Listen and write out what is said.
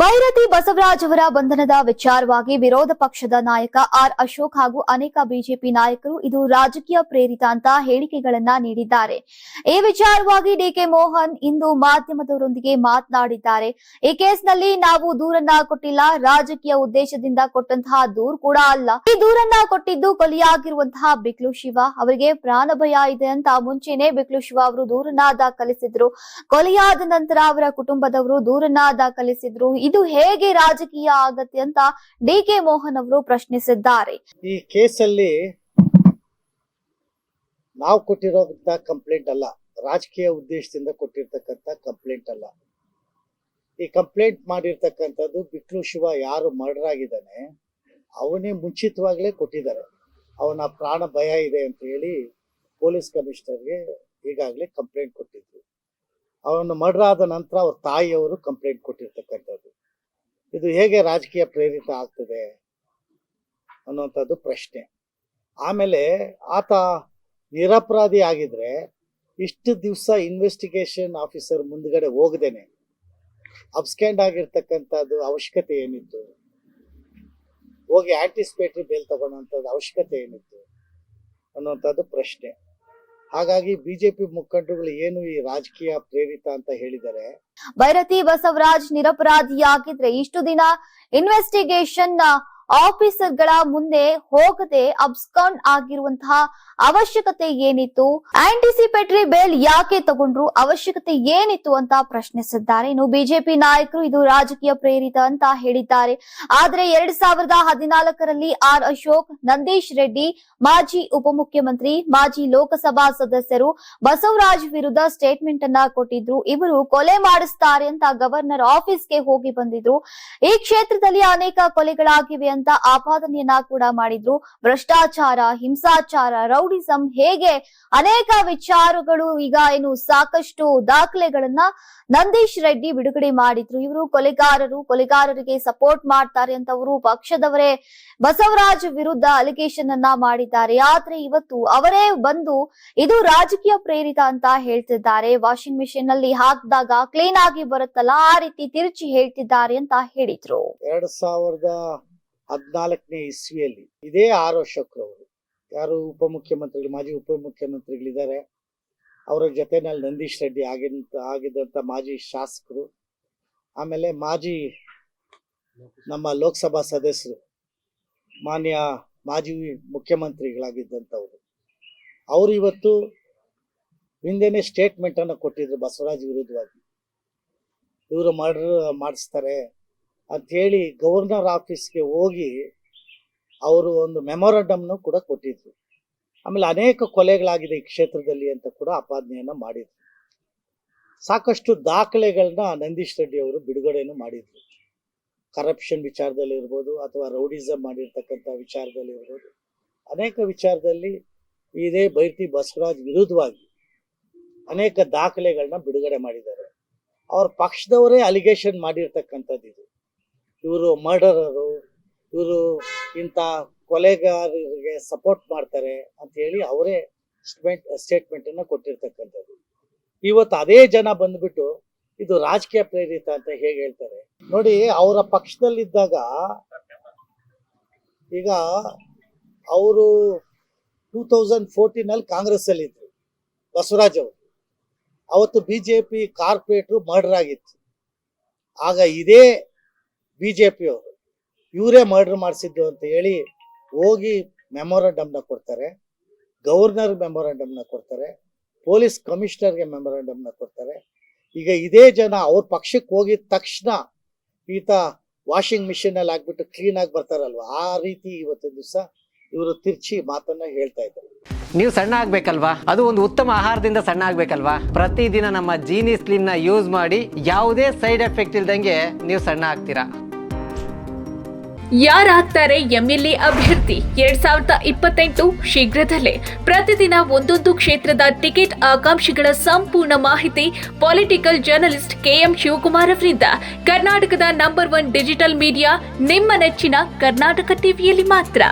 ಭೈರತಿ ಬಸವರಾಜ್ ಅವರ ಬಂಧನದ ವಿಚಾರವಾಗಿ ವಿರೋಧ ಪಕ್ಷದ ನಾಯಕ ಆರ್ ಅಶೋಕ್ ಹಾಗೂ ಅನೇಕ ಬಿಜೆಪಿ ನಾಯಕರು ಇದು ರಾಜಕೀಯ ಪ್ರೇರಿತ ಅಂತ ಹೇಳಿಕೆಗಳನ್ನ ನೀಡಿದ್ದಾರೆ. ಈ ವಿಚಾರವಾಗಿ ಡಿಕೆ ಮೋಹನ್ ಇಂದು ಮಾಧ್ಯಮದವರೊಂದಿಗೆ ಮಾತನಾಡಿದ್ದಾರೆ. ಈ ಕೇಸ್ನಲ್ಲಿ ನಾವು ದೂರನ್ನ ಕೊಟ್ಟಿಲ್ಲ, ರಾಜಕೀಯ ಉದ್ದೇಶದಿಂದ ಕೊಟ್ಟಂತಹ ದೂರು ಕೂಡ ಅಲ್ಲ. ಈ ದೂರನ್ನ ಕೊಟ್ಟಿದ್ದು ಕೊಲೆಯಾಗಿರುವಂತಹ ಬಿಕ್ಲು ಶಿವ ಅವರಿಗೆ ಪ್ರಾಣ ಭಯ ಇದೆ ಅಂತ ಮುಂಚೆನೆ ಬಿಕ್ಲು ಶಿವ ಅವರು ದೂರನ್ನ ದಾಖಲಿಸಿದ್ರು. ಕೊಲೆಯಾದ ನಂತರ ಅವರ ಕುಟುಂಬದವರು ದೂರನ್ನ ದಾಖಲಿಸಿದ್ರು. ಇದು ಹೇಗೆ ರಾಜಕೀಯ ಆಗತ್ತೆ ಅಂತ ಡಿಕೆ ಮೋಹನ್ ಅವರು ಪ್ರಶ್ನಿಸಿದ್ದಾರೆ. ಈ ಕೇಸಲ್ಲಿ ನಾವು ಕೊಟ್ಟಿರೋಂತ ಕಂಪ್ಲೇಂಟ್ ಅಲ್ಲ, ರಾಜಕೀಯ ಉದ್ದೇಶದಿಂದ ಕೊಟ್ಟಿರ್ತಕ್ಕಂಥ ಕಂಪ್ಲೇಂಟ್ ಅಲ್ಲ. ಈ ಕಂಪ್ಲೇಂಟ್ ಮಾಡಿರ್ತಕ್ಕಂಥದ್ದು ಬಿಕ್ಲು ಶಿವ ಯಾರು ಮರ್ಡರ್ ಆಗಿದ್ದಾನೆ ಅವನೇ ಮುಂಚಿತವಾಗ್ಲೇ ಕೊಟ್ಟಿದ್ದಾರೆ. ಅವನ ಪ್ರಾಣ ಭಯ ಇದೆ ಅಂತ ಹೇಳಿ ಪೊಲೀಸ್ ಕಮಿಷನರ್ಗೆ ಈಗಾಗಲೇ ಕಂಪ್ಲೇಂಟ್ ಕೊಟ್ಟಿದ್ರು. ಅವನು ಮರ್ಡರ್ ಆದ ನಂತರ ಅವ್ರ ತಾಯಿಯವರು ಕಂಪ್ಲೇಂಟ್ ಕೊಟ್ಟಿರ್ತಕ್ಕಂಥದ್ದು. ಇದು ಹೇಗೆ ರಾಜಕೀಯ ಪ್ರೇರಿತ ಆಗ್ತದೆ ಅನ್ನುವಂಥದ್ದು ಪ್ರಶ್ನೆ. ಆಮೇಲೆ ಆತ ನಿರಪರಾಧಿ ಆಗಿದ್ರೆ ಇಷ್ಟು ದಿವಸ ಇನ್ವೆಸ್ಟಿಗೇಷನ್ ಆಫೀಸರ್ ಮುಂದ್ಗಡೆ ಹೋಗದೇನೆ ಅಬ್ಸ್ಕ್ಯಾಂಡ್ ಆಗಿರ್ತಕ್ಕಂಥದ್ದು ಅವಶ್ಯಕತೆ ಏನಿತ್ತು? ಹೋಗಿ ಆಂಟಿಸಿಪೇಟರಿ ಬೇಲ್ ತಗೊಳ್ಳೋಂಥದ್ದು ಅವಶ್ಯಕತೆ ಏನಿತ್ತು ಅನ್ನುವಂಥದ್ದು ಪ್ರಶ್ನೆ. ಹಾಗಾಗಿ ಬಿಜೆಪಿ ಮುಖಂಡರುಗಳು ಏನು ಈ ರಾಜಕೀಯ ಪ್ರೇರಿತ ಅಂತ ಹೇಳಿದ್ದಾರೆ. ಭೈರತಿ ಬಸವರಾಜ್ ನಿರಪರಾಧಿಯಾಗಿದ್ರೆ ಇಷ್ಟು ದಿನ ಇನ್ವೆಸ್ಟಿಗೇಷನ್ ಆಫೀಸರ್ ಗಳ ಮುಂದೆ ಹೋಗದೆ ಅಬ್ಸ್ಕಾಂಡ್ ಆಗಿರುವಂತಹ ಅವಶ್ಯಕತೆ ಏನಿತ್ತು? ಆಂಟಿಸಿಪೇಟರಿ ಬೇಲ್ ಯಾಕೆ ತಗೊಂಡ್ರು? ಅವಶ್ಯಕತೆ ಏನಿತ್ತು ಅಂತ ಪ್ರಶ್ನಿಸಿದ್ದಾರೆ. ಇನ್ನು ಬಿಜೆಪಿ ನಾಯಕರು ಇದು ರಾಜಕೀಯ ಪ್ರೇರಿತ ಅಂತ ಹೇಳಿದ್ದಾರೆ. ಆದ್ರೆ 2014ರಲ್ಲಿ ಆರ್ ಅಶೋಕ್, ನಂದೀಶ್ ರೆಡ್ಡಿ, ಮಾಜಿ ಉಪಮುಖ್ಯಮಂತ್ರಿ, ಮಾಜಿ ಲೋಕಸಭಾ ಸದಸ್ಯರು ಬಸವರಾಜ್ ವಿರುದ್ಧ ಸ್ಟೇಟ್ಮೆಂಟ್ ಅನ್ನ ಕೊಟ್ಟಿದ್ರು. ಇವರು ಕೊಲೆ ಮಾಡಿಸ್ತಾರೆ ಅಂತ ಗವರ್ನರ್ ಆಫೀಸ್ಗೆ ಹೋಗಿ ಬಂದಿದ್ರು. ಈ ಕ್ಷೇತ್ರದಲ್ಲಿ ಅನೇಕ ಕೊಲೆಗಳಾಗಿವೆ ಅಂತ ಆಪಾದನೆಯನ್ನ ಕೂಡ ಮಾಡಿದ್ರು. ಭ್ರಷ್ಟಾಚಾರ, ಹಿಂಸಾಚಾರ, ರೌಡಿಸಂ ಹೇಗೆ ಅನೇಕ ವಿಚಾರಗಳು ಈಗ ಏನು ಸಾಕಷ್ಟು ದಾಖಲೆಗಳನ್ನ ನಂದೀಶ್ ರೆಡ್ಡಿ ಬಿಡುಗಡೆ ಮಾಡಿದ್ರು. ಇವರು ಕೊಲೆಗಾರರಿಗೆ ಸಪೋರ್ಟ್ ಮಾಡ್ತಾರೆ ಅಂತ ಅವರು ಪಕ್ಷದವರೇ ಬಸವರಾಜ್ ವಿರುದ್ಧ ಅಲಿಗೇಷನ್ ಅನ್ನ ಮಾಡಿದ್ದಾರೆ. ಆದ್ರೆ ಇವತ್ತು ಅವರೇ ಬಂದು ಇದು ರಾಜಕೀಯ ಪ್ರೇರಿತ ಅಂತ ಹೇಳ್ತಿದ್ದಾರೆ. ವಾಷಿಂಗ್ ಮಿಷಿನ್ ನಲ್ಲಿ ಹಾಕಿದಾಗ ಕ್ಲೀನ್ ಆಗಿ ಬರುತ್ತಲ್ಲ, ಆ ರೀತಿ ತಿರುಚಿ ಹೇಳ್ತಿದ್ದಾರೆ ಅಂತ ಹೇಳಿದ್ರು. 2014ನೇ ಇಸ್ವಿಯಲ್ಲಿ ಇದೇ ಆರ್ ಅಶೋಕ್ ಅವರು, ಯಾರು ಉಪಮುಖ್ಯಮಂತ್ರಿಗಳು, ಮಾಜಿ ಉಪಮುಖ್ಯಮಂತ್ರಿಗಳಿದ್ದಾರೆ, ಅವರ ಜೊತೆನಲ್ಲಿ ನಂದೀಶ್ ರೆಡ್ಡಿ ಆಗಿದ್ದಂಥ ಮಾಜಿ ಶಾಸಕರು, ಆಮೇಲೆ ಮಾಜಿ ನಮ್ಮ ಲೋಕಸಭಾ ಸದಸ್ಯರು, ಮಾಜಿ ಮುಖ್ಯಮಂತ್ರಿಗಳಾಗಿದ್ದಂಥವ್ರು, ಅವರು ಇವತ್ತು ಹಿಂದೆನೆ ಸ್ಟೇಟ್ಮೆಂಟ್ ಅನ್ನು ಕೊಟ್ಟಿದ್ರು ಬಸವರಾಜ್ ವಿರುದ್ಧವಾಗಿ. ಇವರು ಮರ್ಡರ್ ಮಾಡಿಸ್ತಾರೆ ಅಂತ ಹೇಳಿ ಗವರ್ನರ್ ಆಫೀಸ್ಗೆ ಹೋಗಿ ಅವರು ಒಂದು ಮೆಮೊರಂಡಮ್ನು ಕೂಡ ಕೊಟ್ಟಿದ್ರು. ಆಮೇಲೆ ಅನೇಕ ಕೊಲೆಗಳಾಗಿದೆ ಈ ಕ್ಷೇತ್ರದಲ್ಲಿ ಅಂತ ಕೂಡ ಆಪಾದನೆಯನ್ನ ಮಾಡಿದ್ರು. ಸಾಕಷ್ಟು ದಾಖಲೆಗಳನ್ನ ನಂದೀಶ್ ರೆಡ್ಡಿ ಅವರು ಬಿಡುಗಡೆಯನ್ನು ಮಾಡಿದ್ರು. ಕರಪ್ಷನ್ ವಿಚಾರದಲ್ಲಿ ಇರ್ಬೋದು, ಅಥವಾ ರೌಡಿಸಮ್ ಮಾಡಿರ್ತಕ್ಕಂಥ ವಿಚಾರದಲ್ಲಿ ಇರ್ಬೋದು, ಅನೇಕ ವಿಚಾರದಲ್ಲಿ ಇದೇ ಭೈರತಿ ಬಸವರಾಜ್ ವಿರುದ್ಧವಾಗಿ ಅನೇಕ ದಾಖಲೆಗಳನ್ನ ಬಿಡುಗಡೆ ಮಾಡಿದ್ದಾರೆ. ಅವ್ರ ಪಕ್ಷದವರೇ ಅಲಿಗೇಷನ್ ಮಾಡಿರ್ತಕ್ಕಂಥದ್ದು ಇದು. ಇವರು ಮರ್ಡರರು, ಇವರು ಇಂಥ ಕೊಲೆಗಾರರಿಗೆ ಸಪೋರ್ಟ್ ಮಾಡ್ತಾರೆ ಅಂತ ಹೇಳಿ ಅವರೇ ಸ್ಟೇಟ್ಮೆಂಟ್ ಅನ್ನ ಕೊಟ್ಟಿರ್ತಕ್ಕಂಥದ್ದು. ಇವತ್ತು ಅದೇ ಜನ ಬಂದ್ಬಿಟ್ಟು ಇದು ರಾಜಕೀಯ ಪ್ರೇರಿತ ಅಂತ ಹೇಗೆ ಹೇಳ್ತಾರೆ ನೋಡಿ. ಅವರ ಪಕ್ಷದಲ್ಲಿದ್ದಾಗ ಈಗ ಅವರು 2014ನಲ್ಲಿ ಕಾಂಗ್ರೆಸ್ ಅಲ್ಲಿ ಇದ್ರು ಬಸವರಾಜ್ ಅವರು. ಅವತ್ತು ಬಿಜೆಪಿ ಕಾರ್ಪೊರೇಟ್ರು ಮರ್ಡರ್ ಆಗಿತ್ತು. ಆಗ ಇದೇ ಬಿಜೆಪಿ ಅವರು ಇವರೇ ಮರ್ಡರ್ ಮಾಡಿಸಿದ್ದು ಅಂತ ಹೇಳಿ ಹೋಗಿ ಮೆಮೊರಂಡಮ್ನ ಕೊಡ್ತಾರೆ, ಗವರ್ನರ್ ಮೆಮೊರಂಡಮ್ನ ಕೊಡ್ತಾರೆ, ಪೊಲೀಸ್ ಕಮಿಷನರ್ಗೆ ಮೆಮೊರಂಡಮ್ನ ಕೊಡ್ತಾರೆ. ಈಗ ಇದೇ ಜನ ಅವ್ರ ಪಕ್ಷಕ್ಕೆ ಹೋಗಿದ ತಕ್ಷಣ ಈತ ವಾಷಿಂಗ್ ಮಿಷಿನ್ ಅಲ್ಲಿ ಹಾಕ್ಬಿಟ್ಟು ಕ್ಲೀನ್ ಆಗಿ ಬರ್ತಾರಲ್ವಾ, ಆ ರೀತಿ ಇವತ್ತಿನ ದಿವಸ ಇವರು ತಿರ್ಚಿ ಮಾತನ್ನ ಹೇಳ್ತಾ ಇದ್ದಾರೆ. ನೀವು ಸಣ್ಣ ಆಗ್ಬೇಕಲ್ವಾ? ಅದು ಒಂದು ಉತ್ತಮ ಆಹಾರದಿಂದ ಸಣ್ಣ ಆಗ್ಬೇಕಲ್ವಾ? ಪ್ರತಿದಿನ ನಮ್ಮ ಜೀನಿ ಸ್ಲಿಮ್ ನ ಯೂಸ್ ಮಾಡಿ ಯಾವುದೇ ಸೈಡ್ ಎಫೆಕ್ಟ್ ಇಲ್ದಂಗೆ ನೀವು ಸಣ್ಣ ಆಗ್ತೀರಾ. ಯಾರಾಗ್ತಾರೆ ಎಂಎಲ್ಎ ಅಭ್ಯರ್ಥಿ 2028 ಶೀಘ್ರದಲ್ಲೇ. ಪ್ರತಿದಿನ ಒಂದೊಂದು ಕ್ಷೇತ್ರದ ಟಿಕೆಟ್ ಆಕಾಂಕ್ಷಿಗಳ ಸಂಪೂರ್ಣ ಮಾಹಿತಿ ಪೊಲಿಟಿಕಲ್ ಜರ್ನಲಿಸ್ಟ್ KM ಶಿವಕುಮಾರ್ ಅವರಿಂದ. ಕರ್ನಾಟಕದ ನಂಬರ್ 1 ಡಿಜಿಟಲ್ ಮೀಡಿಯಾ ನಿಮ್ಮ ನೆಚ್ಚಿನ ಕರ್ನಾಟಕ ಟಿವಿಯಲ್ಲಿ ಮಾತ್ರ.